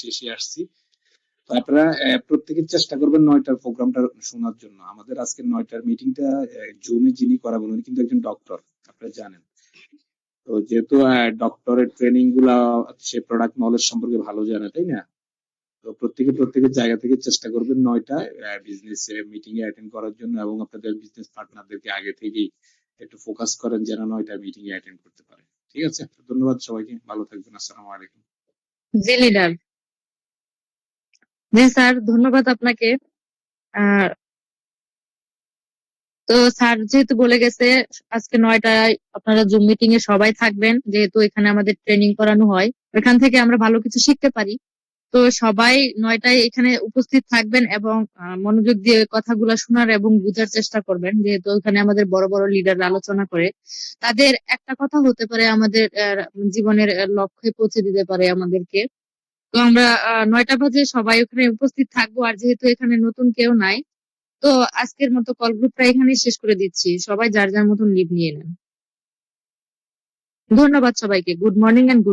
শেষে আসছি। তো আপনারা প্রত্যেকে চেষ্টা করবেন 9টার প্রোগ্রামটা শোনার জন্য। আমাদের আজকে 9টার মিটিংটা জুমে যিনি করাবেন উনি কিন্তু একজন ডক্টর, আপনারা জানেন। তো যেহেতু ডক্টরের ট্রেনিং গুলা সে প্রোডাক্ট নলেজ সম্পর্কে ভালো জানে, তাই না? তো প্রত্যেকের জায়গা থেকে চেষ্টা করবেন 9টায় বিজনেস মিটিং এ অ্যাটেন্ড করার জন্য, এবং আপনাদের বিজনেস পার্টনারদেরকে আগে থেকেই একটু ফোকাস করেন যেন 9টা মিটিং এ অ্যাটেন্ড করতে পারে। ঠিক আছে, ধন্যবাদ সবাইকে, ভালো থাকবেন, আসসালামু আলাইকুম। জি লিডার। জি স্যার, ধন্যবাদ আপনাকে। আহ তো স্যার যেহেতু বলে গেছে আজকে 9টায় আপনারা জুম মিটিং এ সবাই থাকবেন, যেহেতু এখানে আমাদের ট্রেনিং করানো হয়, এখান থেকে আমরা ভালো কিছু শিখতে পারি। তো সবাই 9টায় এখানে উপস্থিত থাকবেন এবং মনোযোগ দিয়ে কথাগুলো শোনার এবং বোঝার চেষ্টা করবেন, যেহেতু এখানে আমাদের বড় বড় লিডার আলোচনা করে। তাদের একটা কথা হতে পারে আমাদের জীবনের লক্ষ্যে পৌঁছে দিতে পারে আমাদেরকে। তো আমরা 9টা বাজে সবাই ওখানে উপস্থিত থাকবো। আর যেহেতু এখানে নতুন কেউ নাই, তো আজকের মতো কল গ্রুপটা এখানেই শেষ করে দিচ্ছি। সবাই যার যার মতন লিভ নিয়ে নেন। ধন্যবাদ সবাইকে। Good morning and good